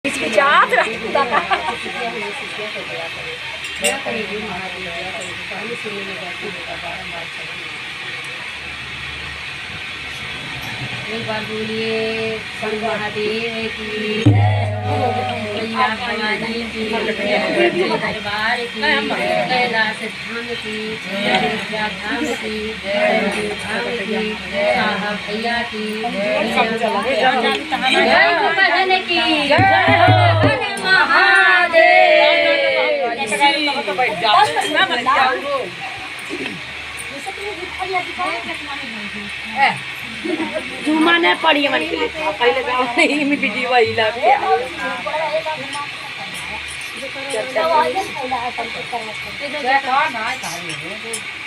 हिचकिचात रहता था। एक बार बोलिए संत महादेव की मैया भवानी की दरबार की कैलाश धाम की विद्या धाम की धाम की साहब भैया की बहन की जय महादेव। जुमा ने पड़ी मन के पहले गाँव नहीं में वीडियो वही लग गया।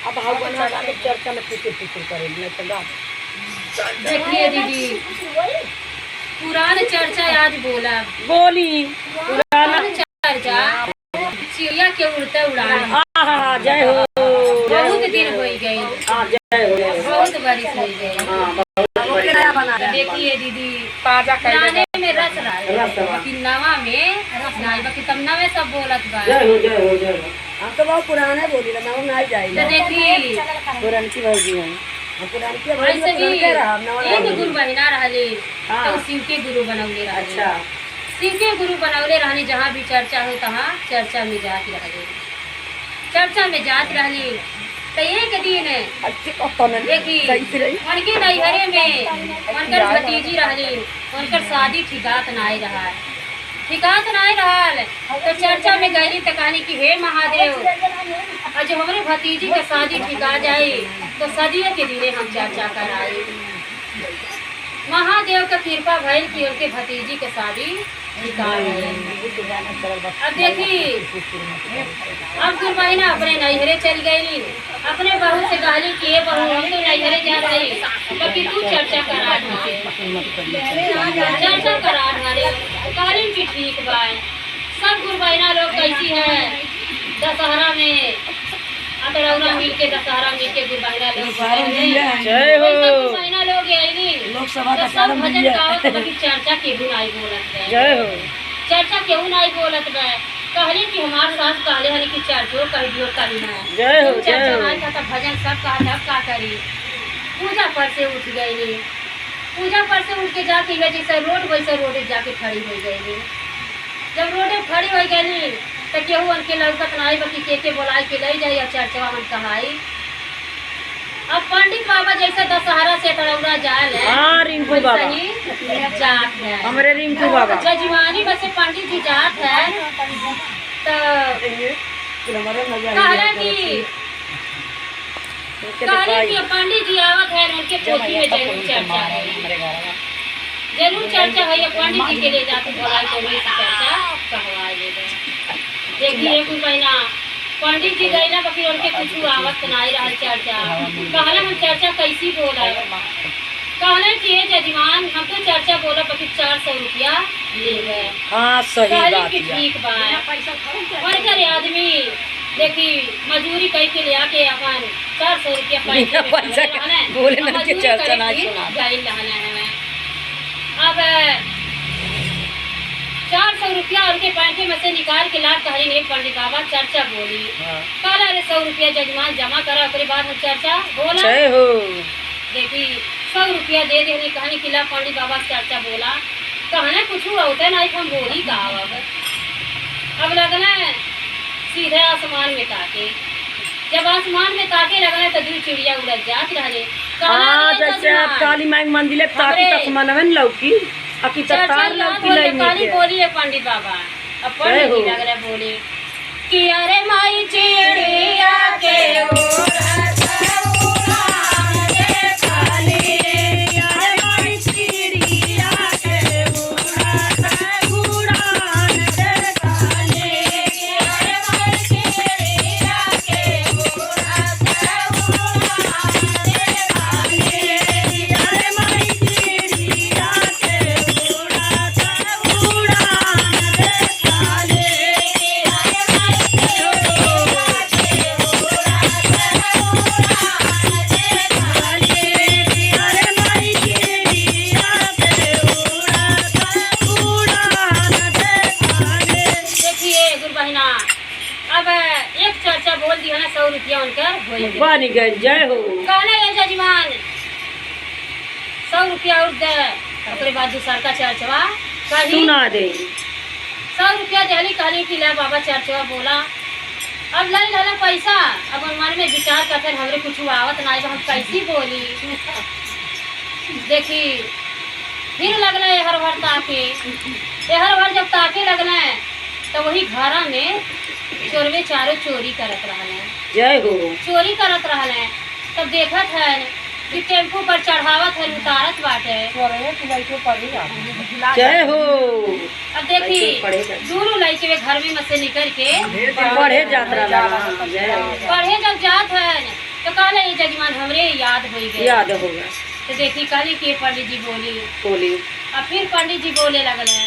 अब हाउ बना के चर्चा में फिक्र करेंगे तो देखिए दीदी पुरान चर्चा आज बोली पुराना चर्चा चिड़िया के उड़ते उड़ान। हाँ जय हो। बहुत दिन हो गई। जय हो। बहुत बारिश हो गई। देखिए दीदी पुराने में रस बाकी नवा में नहीं बाकी तब नवे सब बोलत बा। हम तो बहुत पुराने बोली ना नवा नहीं जाएगा। तो देखिए पुरानी की भौजी है। पुरानी की वैसे भी एक गुरु बहिना रहले तो शिव के गुरु बनौले रहले। अच्छा शिव के गुरु बनौले रहने जहाँ भी चर्चा हो तहाँ चर्चा में जाती रहले। चर्चा में जात रहली तो एक दिन देखी उनके नैहरे में उनकर भतीजी रहली उनकर शादी ठिकात नहीं रहा तो चर्चा में गई तो कहनी कि हे महादेव आज हमारे भतीजी का शादी ठिका जाए तो सदियों के दिने हम चर्चा कराए। महादेव का कृपा भइल कि उनके भतीजी के शादी ठिका गए। अब देखी अब गुरबहिना अपने नैहरे चल गई अपने बहू से कहली कि ये बहू हम तो नैहरे जा रही बाकी तू चर्चा करा कहली कि ठीक बा। सब गुरबहिना लोग कैसी है दशहरा में अतरौरा मिल के दशहरा मिल के गुरबहिना लोग गुरबहिना लोग सब भजन गावत बाकी चर्चा केहू नहीं बोलत है। चर्चा केहू नहीं बोलत बा। कहली कि हमार सास कहले हरी कि चर्चो कह दियो कहीं ना चर्चा नहीं था भजन सब कहा तब का करी। पूजा पर से उठ गई पूजा पर से उठ के जाके जैसे रोड वैसे रोडे जाके खड़ी हो गई। जब रोडे खड़ी हो गई तो केहू उनके लौकत नहीं बाकी के बोलाई के ले जाए चर्चा हम कहाई। अब पंडित बाबा जैसे दशहरा से तड़ौरा जाल है रिंकू बाबा जात है हमारे रिंकू बाबा जजमानी में से पंडित जी जात है तो कहले कि पंडित जी आवत है उनके पोथी में जरूर चर्चा है पंडित जी के ले जाते बोलाई तो चर्चा कहवाए। देखिए कुछ महीना पंडित जी गई ना बाकी उनके कुछ आवत नहीं रहा चर्चा। कहले हम चर्चा कैसी बोला कहले कि जजमान हम तो चर्चा बोला बाकी 400 रुपया ले गए। हाँ सही बात है ठीक बा। उनकर आदमी देखी मजूरी कई के ले आके अपन 400 रुपया बोले ना कि चर्चा नहीं सुना गई अब 400 रुपया उनके पैंठे में से निकाल के लाद कहरी ने पंडित बाबा चर्चा बोली। कहला अरे 100 रुपया जजमान जमा करा उसके बाद में चर्चा बोला। देखी 100 रुपया दे देने कहनी किला पंडित बाबा चर्चा बोला कहने कुछ होता नहीं हम बोली का अब लगना सीधे आसमान में ताके। जब आसमान में ताके लगना तो 2 चिड़िया उड़ जात रहे। जैसे काली माई मंदिर ताकी आसमान में लौकी काली बोली है पंडित बाबा। अब पंडित जी लग रहे बोले कि अरे माई चिड़िया के की है ना 100 रुपया उनकर हो गए। बन गए। जय हो। कहले ये जजमान 100 रुपया और दे। ओकरे बाद दूसर का चर्चवा कही सुना दे। 100 रुपया देली कहली कि ले बाबा चर्चवा बोला। अब ले ले पैसा। अब मन में विचार करते हमरे कुछ आवत ना हम कैसी बोली। देखी फिर लगले हर भर ताके। हर भर जब ताके लगले तो वही घरा में चोरवे चारों चोरी करत रहले। जय हो। चोरी करत रहले तब देखत है कि टेम्पू पर चढ़ावत है उतारत बाटे। जय हो। अब देखी दूर लड़के घर में मत से निकल के पढ़े जात रहा। जय हो। पढ़े जब जात है तो कहले ये जजमान हमरे याद हो गए। याद होगा। तो देखी कहली कि पंडित जी बोली। बोली। अब फिर पंडित जी बोले लगले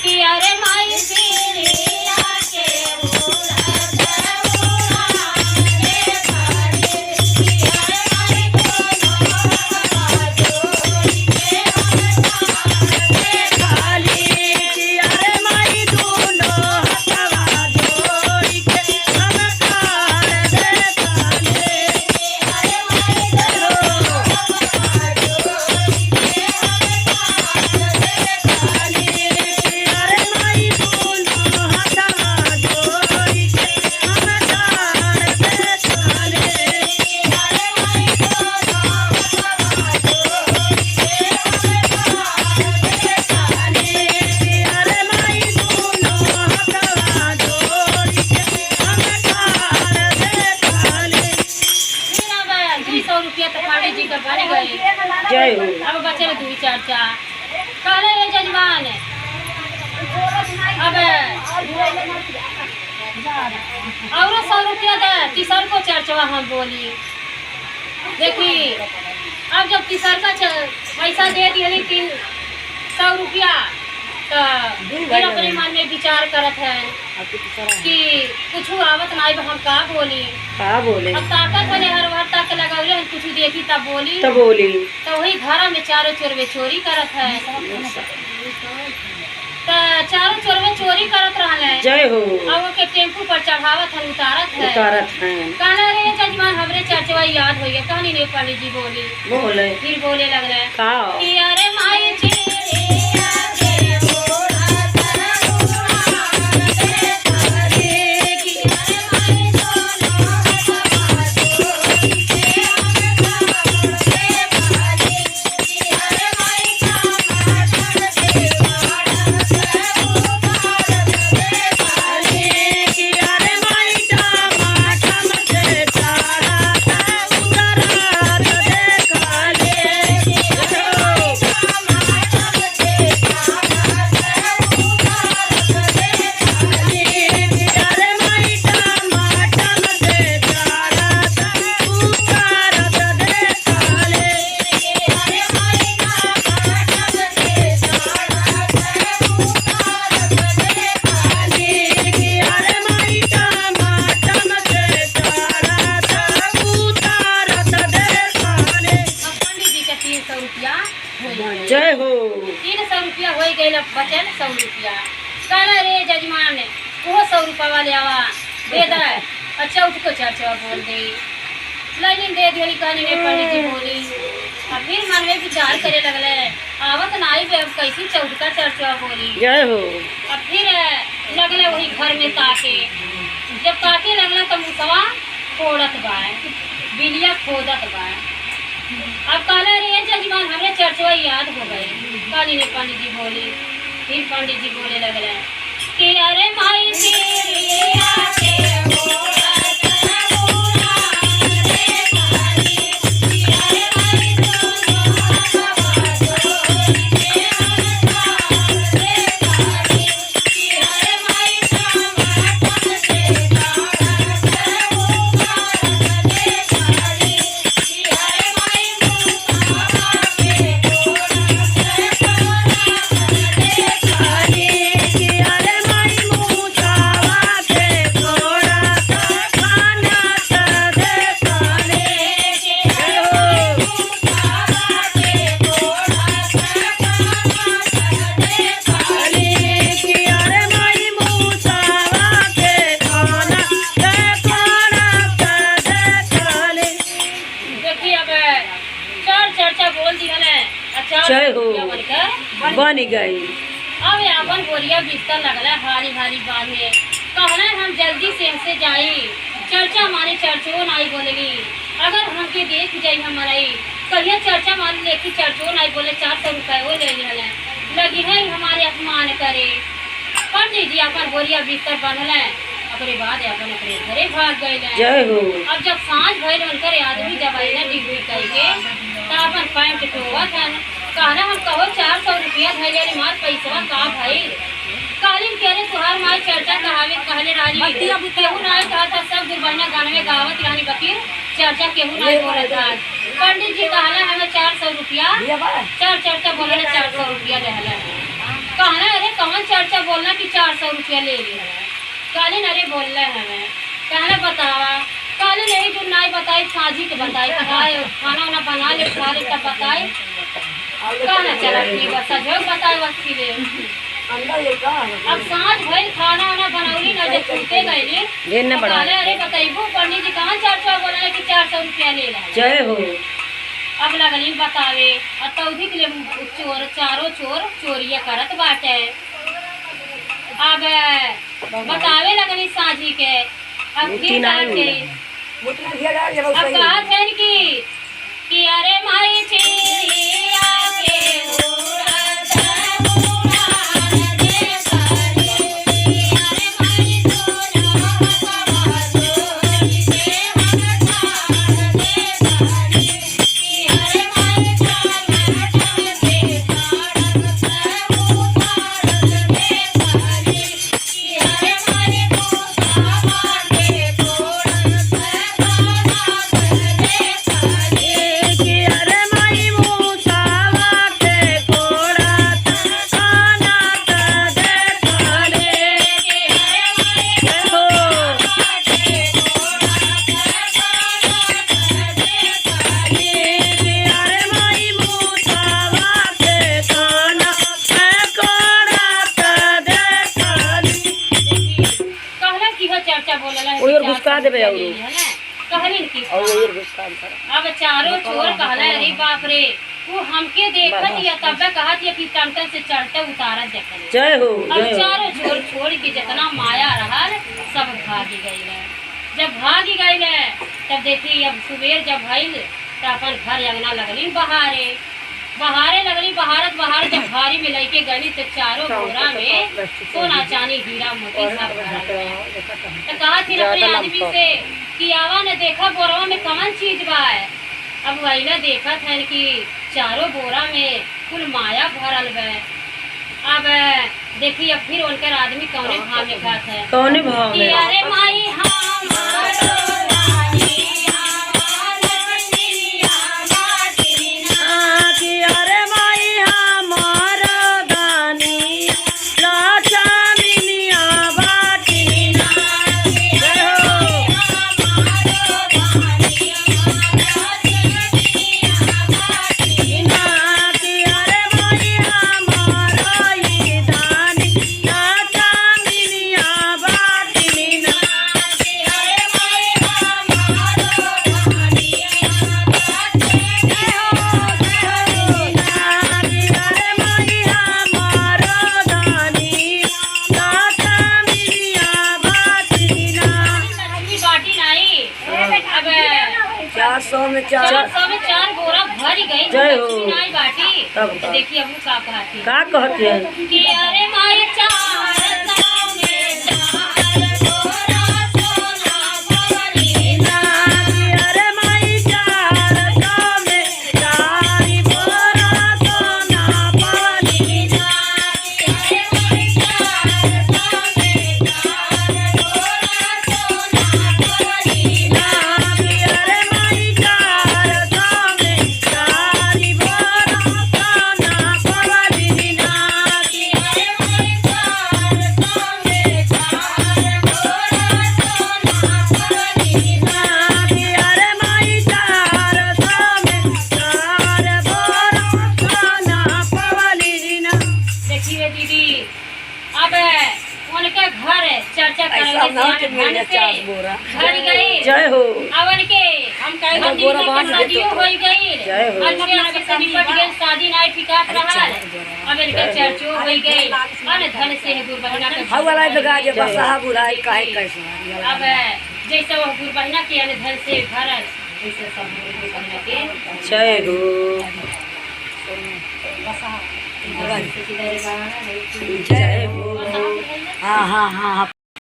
कि अरे माई तेरे आके जय हो। अब बचे दूरी चर्चा कहले ये जजमान अब और 100 रुपया दे। तीसर को चर्चवा हम बोली। देखी अब जब तीसर का पैसा दे दिए 300 रुपया तो फिर अपने मन में विचार करत है कि कुछ आवत नहीं हम का बोली। अब ताकत वाले हर बार तक लगौले हैं कुछ देखी तब बोली। तो वही घर में चारों चोरवे चोरी करत है। तो चारों चोरवे चोरी करत रहले। जय हो। अब के टेम्पू पर चढ़ावत है उतारत है। कहले रे जजमान हमरे चर्चवा याद हो गया। कहनी ने पंडित जी बोली। बोले। फिर बोले लगले का कि अरे माई तेरे जय हो। 300 रुपया हो गए बचल 100 रुपया। कहला रे जजमान वो 100 रुपया वाले आवा दे दे। अच्छा उठ को चर्चा बोल दे लाइन दे दियो। कहनी ने पंडित जी बोली। अब फिर मन में विचार करे लगले आवत नाई बे अब कैसी चौका चर्चा बोली। जय हो। अब फिर लगले वही घर में ताके। जब ताके लगला तो मुसवा फोड़त बा बिलिया खोदत बा। अब कहले रे जजमान हमरे चर्चवा याद हो गए। काली ने पंडित जी बोली। फिर पंडित जी बोले लगले कि अरे माई तेरे आके बन गई। अब अपन बोरिया बिस्तर लगला हारी हारी बांधे कहना हम जल्दी से इनसे जाई चर्चा मारे चर्चो नाई बोलेगी अगर हमके देख जाई हमारी कहिया चर्चा मारे लेके चर्चो नाई बोले 400 रुपये वो ले लिया लगी है हमारे अपमान करे पंडित जी अपन बोरिया बिस्तर बांधल है अपने बाद अपन अपने घरे भाग गए। जय हो। अब जब सांझ भइल उनकर आदमी जब आईना डिग्री करके तो अपन पैंट टोवत है कहना हम कहो 400 रुपया धैले रे मार पैसा का भाई कालीन के रे तुहार माई चर्चा कहावे कहले राजी केहू नाई कहता सब गुरबाना गाने में गावत रानी बकीर चर्चा केहू नाई बोलत था पंडित जी कहला हमें 400 रुपया चर्चा बोलना 400 रुपया रहला कहना अरे कौन चर्चा बोलना कि 400 रुपया ले लिया कालीन अरे बोल रहे हमें कहना बतावा कालीन यही जो नाई बताई साझी के बताई खाना वाना बना ले खा ले तब बताई कहना चला ठीक बस सजोग बताए वस्ती ले अब सांझ भइल खाना वाना बनौली ना जब टूटे गईली कहले अरे बताइबो पंडित जी कहाँ 400 बोले कि 400 रुपया ले ला। जय हो। अब लगली बतावे और तौधी के लिए चोर चारों चोर चोरिया करत बाटे। अब बतावे लगली साझी के अब फिर अब कहा थे कि अरे माई चिड़िया के देवे अब चारों चोर कहला अरे बाप रे वो हमके देखत या तब कहत या कि टमटम से चढ़ते उतारत देखले। जय हो। अब चारों चोर छोड़ के जितना माया रहल सब भागी गई। जब भागी गई तब देखी अब सुबेर जब भइल तो अपन घर अंगना लगली बहारे लगली बहारत जब भारी में लेके गई तो चारों बोरा में सोना चांदी हीरा मोती सब तो कहा थी अपने आदमी से कि आवा न देखा बोरवा में कौन चीज बा। अब वही न देखा था कि चारों बोरा में कुल माया भरल बा। अब देखी अब फिर उनकर आदमी कौने भाव में खात है कौने भाव में अरे माई चार बोरा भर गई बाटी। देखिए अब का कहते हैं कि अरे माई चार उनके घर चर्चा ऐसा करने ना कि से मेरे धन चार से बोरा घर गई। जय हो अवन के हम कहे अरे मंदिर बोरा में बांध के दे शादियों तो। हो गई। जय हो। अच्छे अच्छे से निपट गए, शादी नहीं ठिकात रहा। अब इनके चर्चो हो गई। अन धन से है गुरबहिना के हाउ वाला लगा जे बसहा बुढ़ाई काहे कैसे अब जैसे वो गुरबहिना के अन धन से भरल वैसे सब गुरबहिना के जय हो जय हो हाँ हाँ हाँ हाँ